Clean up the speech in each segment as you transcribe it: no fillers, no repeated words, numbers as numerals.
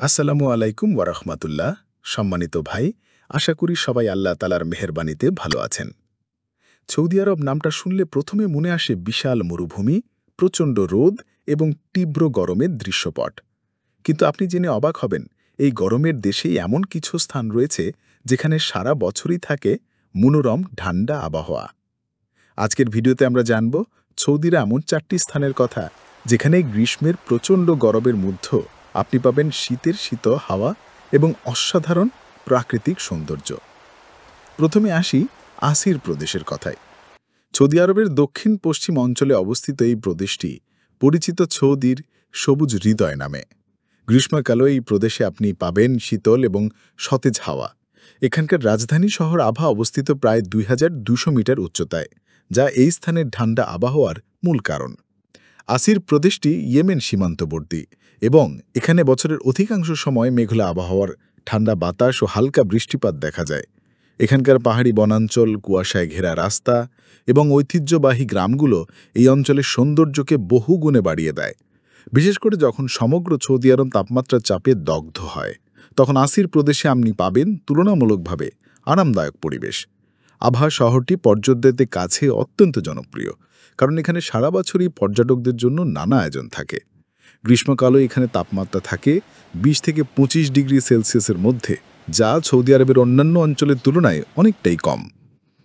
আসসালামু আলাইকুম ওয়ারাহমাতুল্লাহ। সম্মানিত ভাই, আশা করি সবাই আল্লাহ তালার মেহেরবানিতে ভালো আছেন। সৌদি আরব নামটা শুনলে প্রথমে মনে আসে বিশাল মরুভূমি, প্রচণ্ড রোদ এবং তীব্র গরমের দৃশ্যপট। কিন্তু আপনি জেনে অবাক হবেন, এই গরমের দেশেই এমন কিছু স্থান রয়েছে যেখানে সারা বছরই থাকে মনোরম ঠান্ডা আবহাওয়া। আজকের ভিডিওতে আমরা জানব সৌদির এমন 4টি স্থানের কথা যেখানে গ্রীষ্মের প্রচণ্ড গরমের মধ্যেও আপনি পাবেন শীতের শীতল হাওয়া এবং অসাধারণ প্রাকৃতিক সৌন্দর্য। প্রথমে আসি আসির প্রদেশের কথায়। সৌদি আরবের দক্ষিণ পশ্চিম অঞ্চলে অবস্থিত এই প্রদেশটি পরিচিত সৌদির সবুজ হৃদয় নামে। গ্রীষ্মকালে এই প্রদেশে আপনি পাবেন শীতল এবং সতেজ হাওয়া। এখানকার রাজধানী শহর আভা অবস্থিত প্রায় 2200 মিটার উচ্চতায়, যা এই স্থানের ঠান্ডা আবহাওয়ার মূল কারণ। আসির প্রদেশটি ইয়েমেন সীমান্তবর্তী এবং এখানে বছরের অধিকাংশ সময় মেঘলা আবহাওয়ার, ঠান্ডা বাতাস ও হালকা বৃষ্টিপাত দেখা যায়। এখানকার পাহাড়ি বনাঞ্চল, কুয়াশায় ঘেরা রাস্তা এবং ঐতিহ্যবাহী গ্রামগুলো এই অঞ্চলের সৌন্দর্যকে বহুগুণে বাড়িয়ে দেয়। বিশেষ করে যখন সমগ্র সৌদি আরব তাপমাত্রার চাপে দগ্ধ হয়, তখন আসির প্রদেশে আপনি পাবেন তুলনামূলকভাবে আরামদায়ক পরিবেশ। আভা শহরটি পর্যটকদের কাছে অত্যন্ত জনপ্রিয়, কারণ এখানে সারা বছরই পর্যটকদের জন্য নানা আয়োজন থাকে। গ্রীষ্মকালে এখানে তাপমাত্রা থাকে 20 থেকে 25 ডিগ্রি সেলসিয়াসের মধ্যে, যা সৌদি আরবের অন্যান্য অঞ্চলের তুলনায় অনেকটাই কম।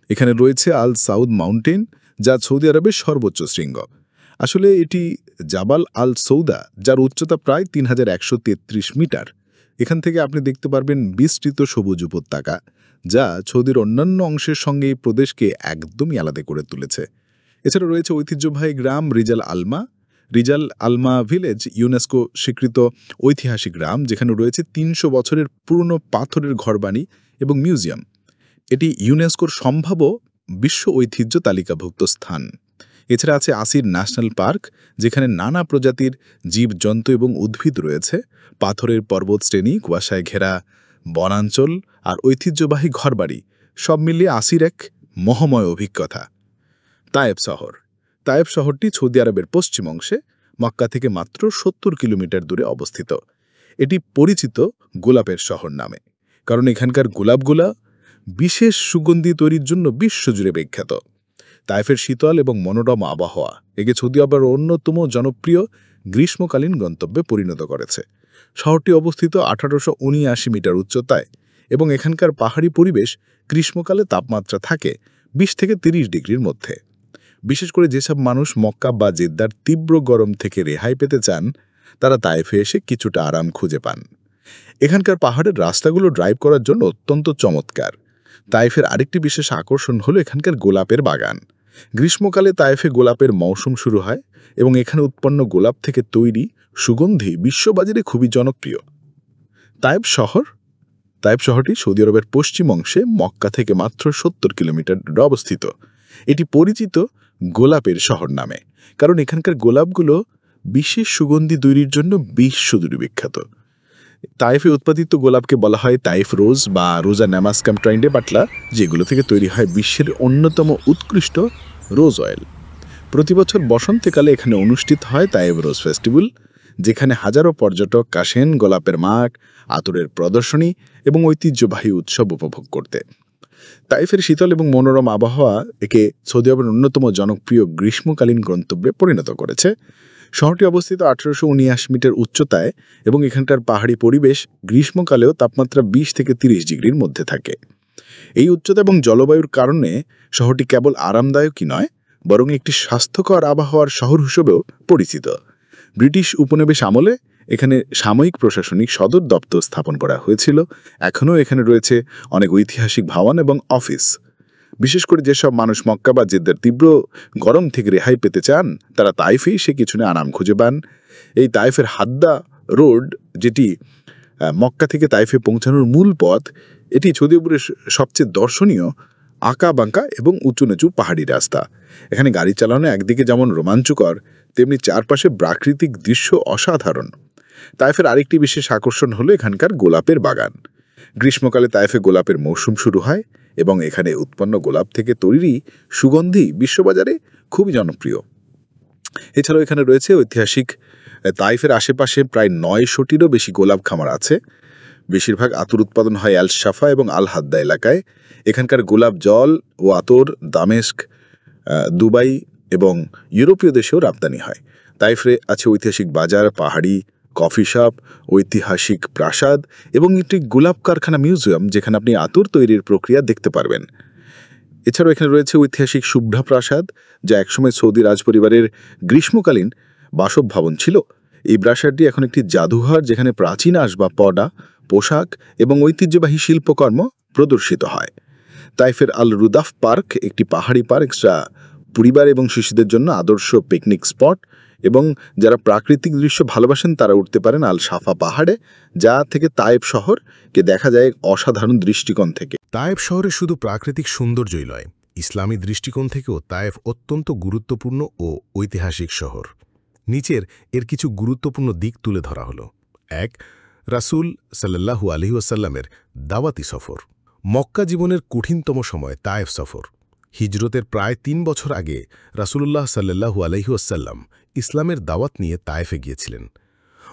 এখানে রয়েছে আল সাউদ মাউন্টেন, যা সৌদি আরবের সর্বোচ্চ শৃঙ্গ। আসলে এটি জাবাল আল সৌদা, যার উচ্চতা প্রায় 3133 মিটার। এখান থেকে আপনি দেখতে পারবেন বিস্তৃত সবুজ উপত্যকা, যা সৌদির অন্যান্য অংশের সঙ্গে এই প্রদেশকে একদমই আলাদা করে তুলেছে। এছাড়া রয়েছে ঐতিহ্যবাহী গ্রাম রিজাল আলমা ভিলেজ, ইউনেস্কো স্বীকৃত ঐতিহাসিক গ্রাম, যেখানে রয়েছে 300 বছরের পুরনো পাথরের ঘরবাড়ি এবং মিউজিয়াম। এটি ইউনেস্কোর সম্ভাব্য বিশ্ব ঐতিহ্য তালিকাভুক্ত স্থান। এছাড়া আছে আসির ন্যাশনাল পার্ক, যেখানে নানা প্রজাতির জীবজন্তু এবং উদ্ভিদ রয়েছে। পাথরের পর্বতশ্রেণী, কুয়াশায় ঘেরা বনাঞ্চল আর ঐতিহ্যবাহী ঘরবাড়ি সব মিলিয়ে আসির এক মহাময় অভিজ্ঞতা। তায়েফ শহরটি সৌদি আরবের পশ্চিম অংশে মক্কা থেকে মাত্র 70 কিলোমিটার দূরে অবস্থিত। এটি পরিচিত গোলাপের শহর নামে, কারণ এখানকার গোলাপগুলা বিশেষ সুগন্ধি তৈরির জন্য বিশ্বজুড়ে বিখ্যাত। তায়েফের শীতল এবং মনোরম আবহাওয়া একে সৌদি আরবের অন্যতম জনপ্রিয় গ্রীষ্মকালীন গন্তব্যে পরিণত করেছে। শহরটি অবস্থিত 1879 মিটার উচ্চতায় এবং এখানকার পাহাড়ি পরিবেশ গ্রীষ্মকালে তাপমাত্রা থাকে 20 থেকে 30 ডিগ্রির মধ্যে। বিশেষ করে যেসব মানুষ মক্কা বা জেদ্দার তীব্র গরম থেকে রেহাই পেতে চান, তারা তায়েফে এসে কিছুটা আরাম খুঁজে পান। এখানকার পাহাড়ের রাস্তাগুলো ড্রাইভ করার জন্য অত্যন্ত চমৎকার। তায়েফের আরেকটি বিশেষ আকর্ষণ হলো এখানকার গোলাপের বাগান। গ্রীষ্মকালে তায়েফে গোলাপের মৌসুম শুরু হয় এবং এখানে উৎপন্ন গোলাপ থেকে তৈরি সুগন্ধি বিশ্ববাজারে খুবই জনপ্রিয়। তায়েফ শহরটি সৌদি আরবের পশ্চিম অংশে মক্কা থেকে মাত্র 70 কিলোমিটার দূরে অবস্থিত। এটি পরিচিত গোলাপের শহর নামে, কারণ এখানকার গোলাপগুলো বিশেষ সুগন্ধি তৈরির জন্য বিশ্বজুড়ে বিখ্যাত। তায়েফে উৎপাদিত গোলাপকে বলা হয় তাইফ রোজ বা রোজা নামাসকাম ট্রাইন্ডে বাটলা, যেগুলো থেকে তৈরি হয় বিশ্বের অন্যতম উৎকৃষ্ট রোজ অয়েল। প্রতি বছর বসন্তকালে এখানে অনুষ্ঠিত হয় তাইফ রোজ ফেস্টিভ্যাল, যেখানে হাজারো পর্যটক আসেন গোলাপের মাঠ, আতরের প্রদর্শনী এবং ঐতিহ্যবাহী উৎসব উপভোগ করতে। তাইফের শীতল এবং মনোরম আবহাওয়া একে সৌদি আরবের অন্যতম জনপ্রিয় গ্রীষ্মকালীন গন্তব্যে পরিণত করেছে। শহরটি অবস্থিত 1879 মিটার উচ্চতায় এবং এখানকার পাহাড়ি পরিবেশ গ্রীষ্মকালেও তাপমাত্রা 20 থেকে 30 ডিগ্রির মধ্যে থাকে। এই উচ্চতা এবং জলবায়ুর কারণে শহরটি কেবল আরামদায়কই নয়, বরং একটি স্বাস্থ্যকর আবহাওয়ার শহর হিসেবেও পরিচিত। ব্রিটিশ উপনিবেশ আমলে এখানে সাময়িক প্রশাসনিক সদর দপ্তর স্থাপন করা হয়েছিল। এখনও এখানে রয়েছে অনেক ঐতিহাসিক ভবন এবং অফিস। বিশেষ করে যেসব মানুষ মক্কা বা জেদ্দার তীব্র গরম থেকে রেহাই পেতে চান, তারা তাইফে সে কিছুটা আরাম খুঁজে পান। এই তাইফের হাদ্দা রোড, যেটি মক্কা থেকে তাইফে পৌঁছানোর মূল পথ, এটি সৌদি আরবের সবচেয়ে দর্শনীয় আঁকা বাঁকা এবং উঁচু নিচু পাহাড়ি রাস্তা। এখানে গাড়ি চালানো একদিকে যেমন রোমাঞ্চকর, তেমনি চারপাশে প্রাকৃতিক দৃশ্য অসাধারণ। তাইফের আরেকটি বিশেষ আকর্ষণ হলো এখানকার গোলাপের বাগান। গ্রীষ্মকালে তাইফে গোলাপের মৌসুম শুরু হয় এবং এখানে উৎপন্ন গোলাপ থেকে তৈরি সুগন্ধি বিশ্ববাজারে খুবই জনপ্রিয়। এছাড়াও এখানে রয়েছে ঐতিহাসিক তাইফের আশেপাশে প্রায় 900টিরও বেশি গোলাপ খামার আছে। বেশিরভাগ আতর উৎপাদন হয় আল শাফা এবং আল হাদ্দা এলাকায়। এখানকার গোলাপ জল ও আতর দামেস্ক, দুবাই এবং ইউরোপীয় দেশেও রপ্তানি হয়। তাইফে আছে ঐতিহাসিক বাজার, পাহাড়ি কফি শপ, ঐতিহাসিক প্রাসাদ এবং একটি গোলাপ কারখানা মিউজিয়াম, যেখানে আপনি আতর তৈরির প্রক্রিয়া দেখতে পারবেন। এছাড়াও এখানে রয়েছে ঐতিহাসিক শুভ্রা প্রাসাদ, যা একসময় সৌদি রাজপরিবারের গ্রীষ্মকালীন বাসভবন ছিল। এই প্রাসাদটি এখন একটি জাদুঘর, যেখানে প্রাচীন আসবাবপত্র, পোশাক এবং ঐতিহ্যবাহী শিল্পকর্ম প্রদর্শিত হয়। তাইফের আল রুদাফ পার্ক একটি পাহাড়ি পার্ক, যা পরিবার এবং শিশুদের জন্য আদর্শ পিকনিক স্পট, এবং যারা প্রাকৃতিক দৃশ্য ভালোবাসেন তারা উঠতে পারেন আল শাফা পাহাড়ে, যা থেকে তায়েফ শহরকে দেখা যায় অসাধারণ দৃষ্টিকোণ থেকে। তায়েফ শহরে শুধু প্রাকৃতিক সৌন্দর্যই নয়, ইসলামী দৃষ্টিকোণ থেকেও তায়েফ অত্যন্ত গুরুত্বপূর্ণ ও ঐতিহাসিক শহর। নিচের এর কিছু গুরুত্বপূর্ণ দিক তুলে ধরা হলো। ১. রাসূল সাল্লাল্লাহু আলাইহি ওয়াসাল্লামের দাওয়াতি সফর। মক্কা জীবনের কঠিনতম সময় তায়েফ সফর। হিজরতের প্রায় ৩ বছর আগে রাসূলুল্লাহ সাল্লাল্লাহু আলাইহি ওয়াসাল্লাম ইসলামের দাওয়াত নিয়ে তায়েফে গিয়েছিলেন।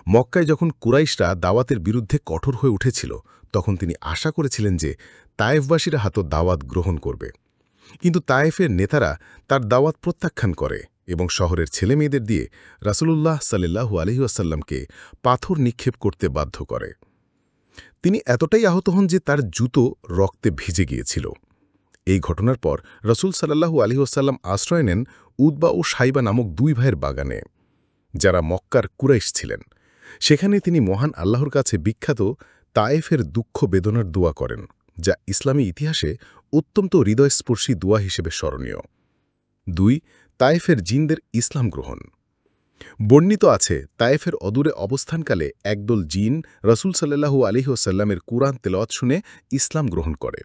মক্কায় যখন কুরাইশরা দাওয়াতের বিরুদ্ধে কঠোর হয়ে উঠেছিল, তখন তিনি আশা করেছিলেন যে তায়েফবাসীরা হাত দাওয়াত গ্রহণ করবে। কিন্তু তায়েফের নেতারা তার দাওয়াত প্রত্যাখ্যান করে এবং শহরের ছেলেমেয়েদের দিয়ে রাসূলুল্লাহ সাল্লাল্লাহু আলাইহি ওয়াসাল্লামকে পাথর নিক্ষেপ করতে বাধ্য করে। তিনি এতটাই আহত হন যে তার জুতো রক্তে ভিজে গিয়েছিল। এই ঘটনার পর রাসূল সাল্লাল্লাহু আলাইহি ওয়াসাল্লাম আশ্রয় নেন উতবা ও সাইবা নামক 2 ভাইয়ের বাগানে, যারা মক্কার কুরাইশ ছিলেন। সেখানে তিনি মহান আল্লাহর কাছে বিখ্যাত তায়েফের দুঃখ বেদনার দোয়া করেন, যা ইসলামী ইতিহাসে অত্যন্ত হৃদয়স্পর্শী দোয়া হিসেবে স্মরণীয়। 2. তায়েফের জিনদের ইসলাম গ্রহণ। বর্ণিত আছে, তায়েফের অদূরে অবস্থানকালে একদল জিন রাসূল সাল্লাল্লাহু আলাইহি ওয়াসাল্লামের কুরআন তেলাওয়াত শুনে ইসলাম গ্রহণ করে।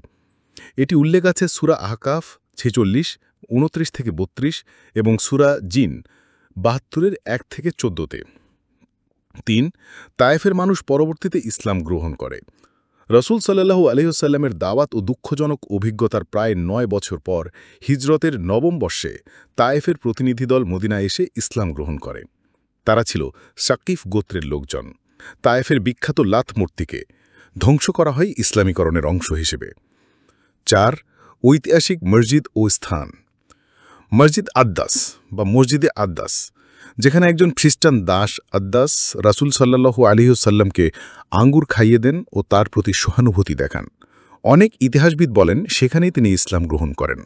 এটি উল্লেখ আছে সূরা আহকাফ 46, 29-32 এবং সূরা জিন 72-1 থেকে 14-তে। 3. তায়েফের মানুষ পরবর্তীতে ইসলাম গ্রহণ করে। রাসূল সাল্লাল্লাহু আলাইহি ওয়াসাল্লামের দাওয়াত ও দুঃখজনক অভিজ্ঞতার প্রায় 9 বছর পর হিজরতের 9ম বর্ষে তায়েফের প্রতিনিধি দল মদিনায় এসে ইসলাম গ্রহণ করে। তারা ছিল সাকিফ গোত্রের লোকজন। তায়েফের বিখ্যাত লাত মূর্তিকে ধ্বংস করা হয় ইসলামীকরণের অংশ হিসেবে। 4. ঐতিহাসিক মসজিদ ও স্থান। মসজিদ আদ্দাস বা মসজিদে আদ্দাস, যেখানে একজন খ্রিস্টান দাস আদ্দাস রাসূল সাল্লাল্লাহু আলাইহি ওয়াসাল্লামকে আঙ্গুর খাইয়ে দেন ও তার প্রতি সহানুভূতি দেখান। অনেক ইতিহাসবিদ বলেন সেখানেই তিনি ইসলাম গ্রহণ করেন।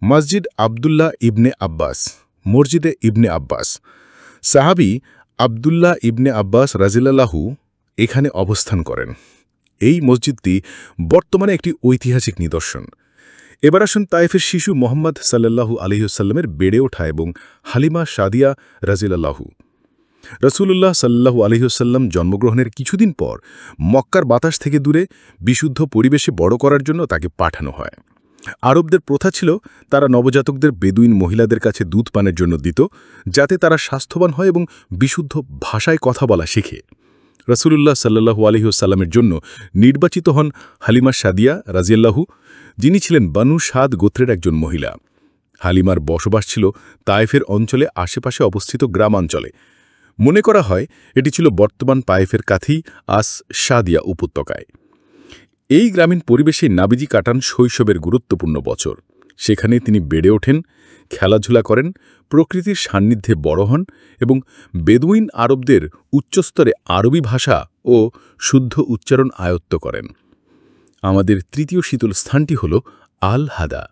মসজিদ আবদুল্লাহ ইবনে আব্বাস। মসজিদে ইবনে আব্বাস, সাহাবী আবদুল্লাহ ইবনে আব্বাস রাদিয়াল্লাহু এখানে অবস্থান করেন। এই মসজিদটি বর্তমানে একটি ঐতিহাসিক নিদর্শন। এবার আসুন তায়েফের শিশু মুহাম্মদ সাল্লাল্লাহু আলাইহি ওয়াসাল্লামের বেড়ে ওঠা এবং হালিমা সাদিয়া রাদিয়াল্লাহু। রাসূলুল্লাহ সাল্লাল্লাহু আলাইহি ওয়াসাল্লাম জন্মগ্রহণের কিছুদিন পর মক্কার বাতাস থেকে দূরে বিশুদ্ধ পরিবেশে বড় করার জন্য তাকে পাঠানো হয়। আরবদের প্রথা ছিল তারা নবজাতকদের বেদুইন মহিলাদের কাছে দুধ পানের জন্য দিত, যাতে তারা স্বাস্থ্যবান হয় এবং বিশুদ্ধ ভাষায় কথা বলা শেখে। রাসূলুল্লাহ সাল্লাল্লাহু আলাইহি ওয়াসাল্লামের জন্য নির্বাচিত হন হালিমা সাদিয়া রাদিয়াল্লাহু, যিনি ছিলেন বানু সাদ গোত্রের একজন মহিলা। হালিমার বসবাস ছিল তায়েফের অঞ্চলে আশেপাশে অবস্থিত গ্রামাঞ্চলে। মনে করা হয় এটি ছিল বর্তমান তায়েফের কাছেই আস সাদিয়া উপত্যকায়। এই গ্রামীণ পরিবেশে নাবিজি কাটান শৈশবের গুরুত্বপূর্ণ বছর। সেখানে তিনি বেড়ে ওঠেন, খেলাধুলা করেন, প্রকৃতির সান্নিধ্যে বড় হন এবং বেদুইন আরবদের উচ্চস্তরে আরবি ভাষা ও শুদ্ধ উচ্চারণ আয়ত্ত করেন। আমাদের তৃতীয় শীতল স্থানটি হল আল হাদা।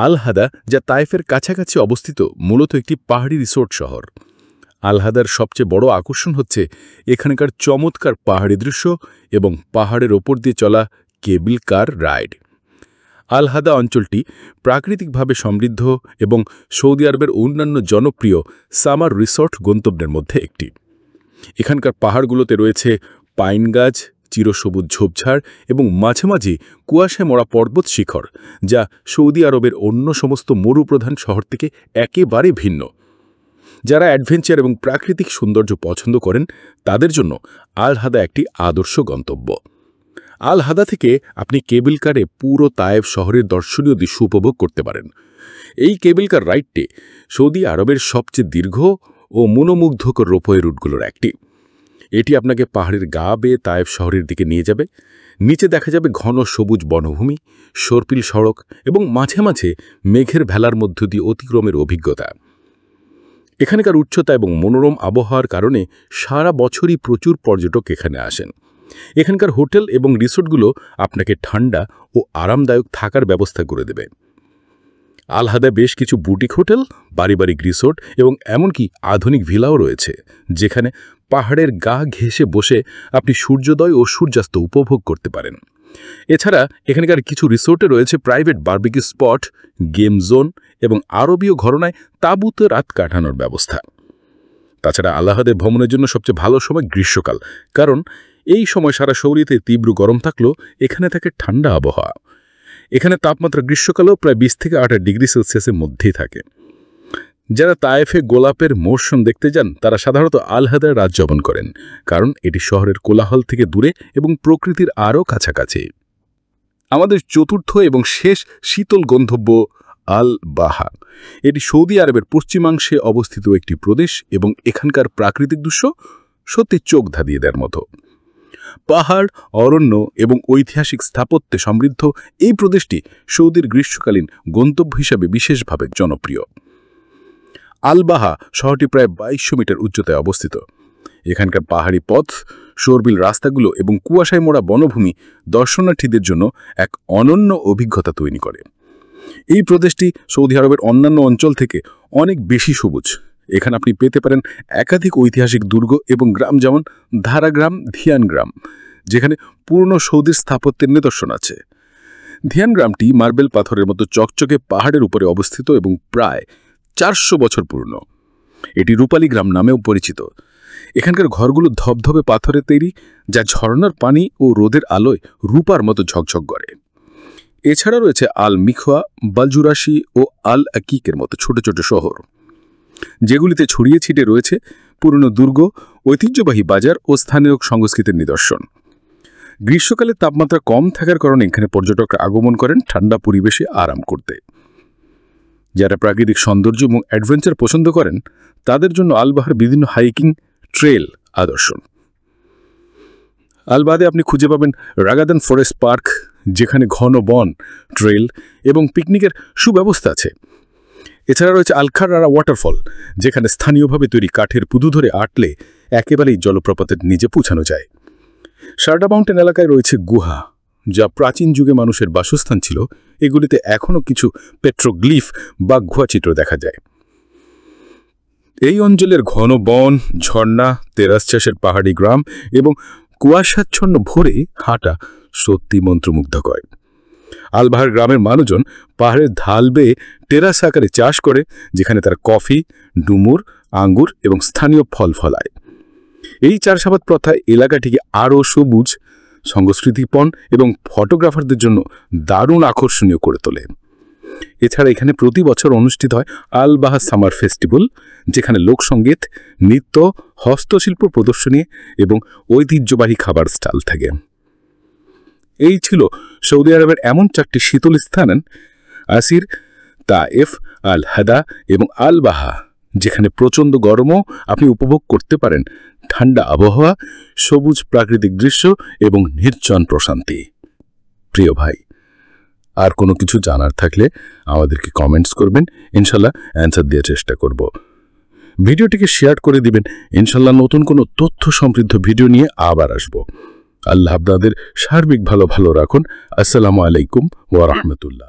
আল হাদা, যা তায়েফের কাছাকাছি অবস্থিত, মূলত একটি পাহাড়ি রিসোর্ট শহর। আল হাদার সবচেয়ে বড় আকর্ষণ হচ্ছে এখানকার চমৎকার পাহাড়ি দৃশ্য এবং পাহাড়ের ওপর দিয়ে চলা কেবল কার রাইড। আল হাদা অঞ্চলটি প্রাকৃতিকভাবে সমৃদ্ধ এবং সৌদি আরবের অন্যান্য জনপ্রিয় সামার রিসোর্ট গন্তব্যের মধ্যে একটি। এখানকার পাহাড়গুলোতে রয়েছে পাইন গাছ, চিরসবুজ ঝোপঝাড় এবং মাঝে মাঝে কুয়াশায় মোড়া পর্বত শিখর, যা সৌদি আরবের অন্য সমস্ত মরুপ্রধান শহর থেকে একেবারে ভিন্ন। যারা অ্যাডভেঞ্চার এবং প্রাকৃতিক সৌন্দর্য পছন্দ করেন তাদের জন্য আল হাদা একটি আদর্শ গন্তব্য। আল হাদা থেকে আপনি কেবল কারে পুরো তায়েফ শহরের দর্শনীয় দৃশ্য উপভোগ করতে পারেন। এই কেবল কার রাইডটি সৌদি আরবের সবচেয়ে দীর্ঘ ও মনোমুগ্ধকর রোপওয়ে রুটগুলোর একটি। এটি আপনাকে পাহাড়ের গা বেয়ে তায়েফ শহরের দিকে নিয়ে যাবে। নিচে দেখা যাবে ঘন সবুজ বনভূমি, সর্পিল সড়ক এবং মাঝে মাঝে মেঘের ভেলার মধ্য দিয়ে অতিক্রমের অভিজ্ঞতা। এখানকার উচ্চতা এবং মনোরম আবহাওয়ার কারণে সারা বছরই প্রচুর পর্যটক এখানে আসেন। এখানকার হোটেল এবং রিসোর্টগুলো আপনাকে ঠান্ডা ও আরামদায়ক থাকার ব্যবস্থা করে দেবে। আলহাদায় বেশ কিছু বুটিক হোটেল, পারিবারিক রিসোর্ট এবং এমনকি আধুনিক ভিলাও রয়েছে, যেখানে পাহাড়ের গা ঘেঁষে বসে আপনি সূর্যোদয় ও সূর্যাস্ত উপভোগ করতে পারেন। এছাড়া এখানকার কিছু রিসোর্টে রয়েছে private barbecue spot, game zone এবং আরবীয় ঘরানায় তাঁবুতে রাত কাটানোর ব্যবস্থা। তাছাড়া আল্লাহাদে ভ্রমণের জন্য সবচেয়ে ভালো সময় গ্রীষ্মকাল, কারণ এই সময় সারা শহরিতে তীব্র গরম থাকলেও এখানে থাকে ঠান্ডা আবহাওয়া। এখানে তাপমাত্রা গ্রীষ্মকালেও প্রায় 20 থেকে 28 ডিগ্রি সেলসিয়াসের মধ্যেই থাকে। যারা তায়েফে গোলাপের মৌসুম দেখতে যান তারা সাধারণত আলহাদায় রাত যাপন করেন, কারণ এটি শহরের কোলাহল থেকে দূরে এবং প্রকৃতির আরও কাছাকাছি। আমাদের চতুর্থ এবং শেষ শীতল গন্তব্য আল বাহা। এটি সৌদি আরবের পশ্চিমাংশে অবস্থিত একটি প্রদেশ এবং এখানকার প্রাকৃতিক দৃশ্য সত্যি চোখ ধাঁধিয়ে দেওয়ার মতো। পাহাড়, অরণ্য এবং ঐতিহাসিক স্থাপত্যে সমৃদ্ধ এই প্রদেশটি সৌদির গ্রীষ্মকালীন গন্তব্য হিসাবে বিশেষভাবে জনপ্রিয়। আল বাহা শহরটি প্রায় 2200 মিটার উচ্চতায় অবস্থিত। এখানকার পাহাড়ি পথ, সর্পিল রাস্তাগুলো এবং কুয়াশায় মোড়া বনভূমি দর্শনার্থীদের জন্য এক অনন্য অভিজ্ঞতা তৈরি করে। এই প্রদেশটি সৌদি আরবের অন্যান্য অঞ্চল থেকে অনেক বেশি সবুজ। এখানে আপনি পেতে পারেন একাধিক ঐতিহাসিক দুর্গ এবং গ্রাম, যেমন ধারা গ্রাম, ধিয়ান গ্রাম, যেখানে পুরনো সৌদির স্থাপত্যের নিদর্শন আছে। ধিয়ান গ্রামটি মার্বেল পাথরের মতো চকচকে পাহাড়ের উপরে অবস্থিত এবং প্রায় 400 বছর পুরনো। এটি রূপালী গ্রাম নামেও পরিচিত। এখানকার ঘরগুলো ধবধবে পাথরে তৈরি, যা ঝর্ণার পানি ও রোদের আলোয় রূপার মতো ঝকঝক করে। এছাড়া রয়েছে আল মিখওয়া, বালজুরাশি ও আল আকিকের মতো ছোট ছোট শহর, যেগুলিতে ছড়িয়ে ছিটে রয়েছে পুরনো দুর্গ, ঐতিহ্যবাহী বাজার ও স্থানীয় সংস্কৃতির নিদর্শন। গ্রীষ্মকালে তাপমাত্রা কম থাকার কারণে এখানে পর্যটকরা আগমন করেন ঠান্ডা পরিবেশে আরাম করতে। যারা প্রাকৃতিক সৌন্দর্য এবং অ্যাডভেঞ্চার পছন্দ করেন তাদের জন্য আলবাহার বিভিন্ন হাইকিং ট্রেল আদর্শ। আলবাদে আপনি খুঁজে পাবেন রাগাদান ফরেস্ট পার্ক, যেখানে ঘন বন, ট্রেল এবং পিকনিকের সুব্যবস্থা আছে। এছাড়া রয়েছে আলখারারা ওয়াটারফল, যেখানে স্থানীয়ভাবে তৈরি কাঠের পুদু ধরে আটলে একেবারেই জলপ্রপাতের নিচে পৌঁছানো যায়। শারডা মাউন্টেন এলাকায় রয়েছে গুহা, যা প্রাচীন যুগে মানুষের বাসস্থান ছিল। এগুলিতে এখনও কিছু পেট্রোগ্লিফ বা গুহাচিত্র দেখা যায়। এই অঞ্চলের ঘন বন, ঝর্ণা, তেরাস চাষের পাহাড়ি গ্রাম এবং কুয়াশাচ্ছন্ন ভোরে হাঁটা সত্যি মন্ত্রমুগ্ধকর। আলবাহার গ্রামের মানুষজন পাহাড়ের ঢাল বেয়ে টেরাস আকারে চাষ করে, যেখানে তারা কফি, ডুমুর, আঙ্গুর এবং স্থানীয় ফল ফলায়। এই চাষাবাদ প্রথা এলাকাটিকে আরও সবুজ, সংস্কৃতিপন এবং ফটোগ্রাফারদের জন্য দারুণ আকর্ষণীয় করে তোলে। এছাড়া এখানে প্রতি বছর অনুষ্ঠিত হয় আলবাহা সামার ফেস্টিভ্যাল, যেখানে লোকসঙ্গীত, নৃত্য, হস্তশিল্প প্রদর্শনী এবং ঐতিহ্যবাহী খাবার স্টল থাকে। এই ছিল সৌদি আরবের এমন 4টি শীতল স্থান, আসির, তায়েফ, আল হাদা এবং আল বাহা, যেখানে প্রচণ্ড গরমও আপনি উপভোগ করতে পারেন ঠান্ডা আবহাওয়া, সবুজ প্রাকৃতিক দৃশ্য এবং নির্জন প্রশান্তি। প্রিয় ভাই, আর কোনো কিছু জানার থাকলে আমাদেরকে কমেন্টস করবেন, ইনশাল্লাহ অ্যান্সার দেওয়ার চেষ্টা করব। ভিডিওটিকে শেয়ার করে দিবেন। ইনশাল্লাহ নতুন কোনো তথ্য সমৃদ্ধ ভিডিও নিয়ে আবার আসব। আল্লাহ আপনাদের সার্বিক ভালো রাখুন। আসসালামু আলাইকুম ওয়া রাহমাতুল্লাহ।